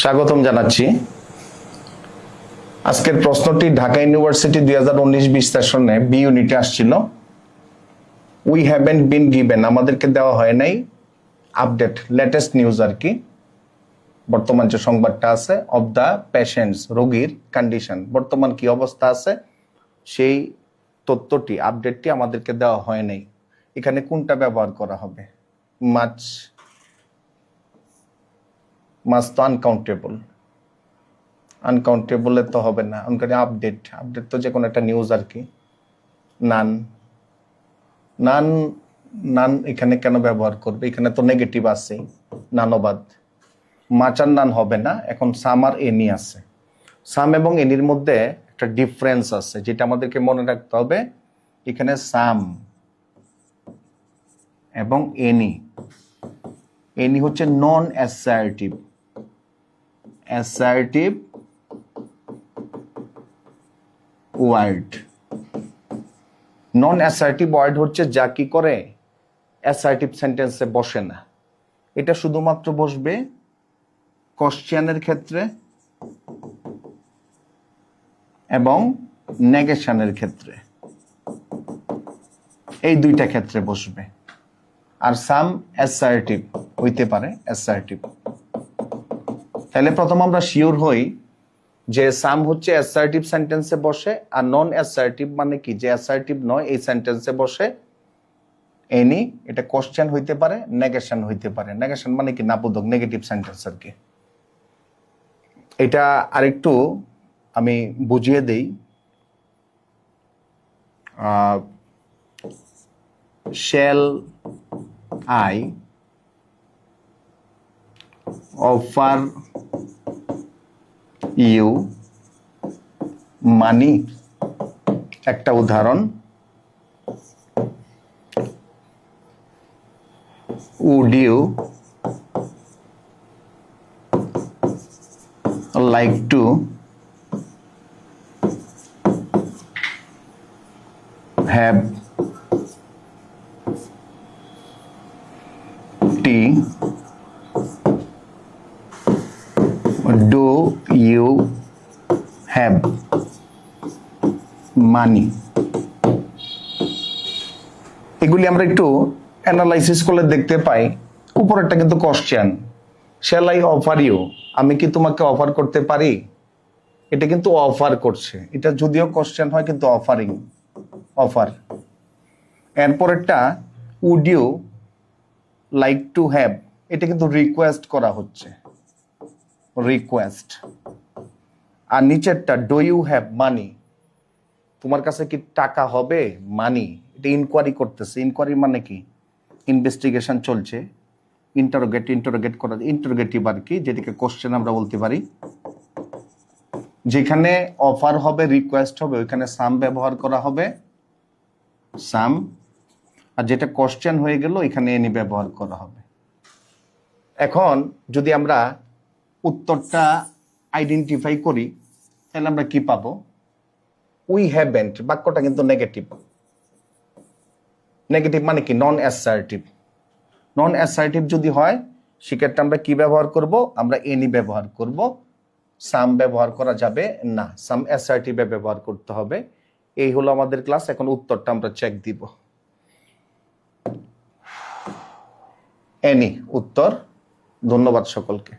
স্বাগতম জানাচ্ছি। আজকের প্রশ্নটি ঢাকা ইউনিভার্সিটি 2019-20 সেশনে বি ইউনিটে আসছিল। উই হ্যাভেন্ট বিন গিভেন, আমাদেরকে দেওয়া হয় নাই আপডেট, লেটেস্ট নিউজ আর কি, বর্তমান যে সংবাদটা আছে অফ দ্য পেশেন্টস, রোগীর কন্ডিশন, বর্তমান কি অবস্থা আছে সেই তথ্যটি, আপডেটটি আমাদেরকে দেওয়া হয় নাই। এখানে কোনটা ব্যবহার করা হবে? মাছ তো আনকাউন্টেবল, আনকাউন্টেবলে তো হবে না। আপডেট তো যে কোনো একটা নিউজ আর কি। নান নান নান এখানে কেন ব্যবহার করবে? এখানে তো নেগেটিভ আছে, নানবাদ। মাচার নান হবে না। এখন সাম আর এনি আছে। সাম এবং এনির মধ্যে একটা ডিফারেন্স আছে যেটা আমাদেরকে মনে রাখতে হবে। এখানে সাম এবং এনি হচ্ছে non assertive. Assertive word. Non assertive word হচ্ছে যা কি করে অ্যাসার্টিভ সেন্টেন্সে বসে না। এটা শুধুমাত্র বসবে কোশ্চেনের ক্ষেত্রে এবং নেগেশনের ক্ষেত্রে, এই দুইটা ক্ষেত্রে বসবে। আর সাম অ্যাসার্টিভ হইতে পারে, অ্যাসার্টিভ। তাহলে প্রথম আমরা শিওর হই যে সাম হচ্ছে অ্যাসার্টিভ সেন্টেন্সে বসে, আর নন অ্যাসার্টিভ মানে কি, যে অ্যাসার্টিভ নয় এই সেন্টেন্সে বসে এনি। এটা কোশ্চেন হইতে পারে, নেগেশন হইতে পারে। নেগেশন মানে কি, নাবোধক, নেগেটিভ সেন্টেন্স আর কি। এটা আরেকটু আমি বুঝিয়ে দেই। Shall I offer you money, একটা উদাহরণ। would you like to have tea? Do you have money? এগুলি আমরা একটু অ্যানালাইসিস করলে দেখতে পাই উপরেরটা কিন্তু question. Shall I offer you, আমি কি তোমাকে অফার করতে পারি? এটা কিন্তু অফার করছে। এটা যদিও কোশ্চেন হয় কিন্তু অফারিং, অফার। এরপরেরটা would you like to have, এটা কিন্তু রিকোয়েস্ট করা হচ্ছে, রিকোয়েস্ট। আর নিচেরটা ডু ইউ হ্যাভ মানি, তোমার কাছে কি টাকা হবে? মানি, এটা ইনকোয়ারি করতেছে। ইনকোয়ারি মানে কি, ইনভেস্টিগেশন চলছে। ইন্টারোগেট করা, ইন্টারোগেটিভ আর কি, যেটাকে কোশ্চেন আমরা বলতে পারি। যেখানে অফার হবে, রিকোয়েস্ট হবে, ওইখানে সাম ব্যবহার করা হবে, সাম। আর যেটা কোশ্চেন হয়ে গেল এখানে এনি ব্যবহার করা হবে। এখন যদি আমরা উত্তরটা আইডেন্টিফাই করি তাহলে আমরা কি পাবো? উই হ্যাভেন্ট বাক্যটা কিন্তু নেগেটিভ। নেগেটিভ মানে কি, নন অ্যাসার্টিভ। নন অ্যাসার্টিভ যদি হয় সেক্ষেত্রে আমরা কি ব্যবহার করব? আমরা এনি ব্যবহার করব, সাম ব্যবহার করা যাবে না। সাম অ্যাসার্টিভে ব্যবহার করতে হবে। এই হলো আমাদের ক্লাস। এখন উত্তরটা আমরা চেক দিব। এনি উত্তর। ধন্যবাদ সকলকে।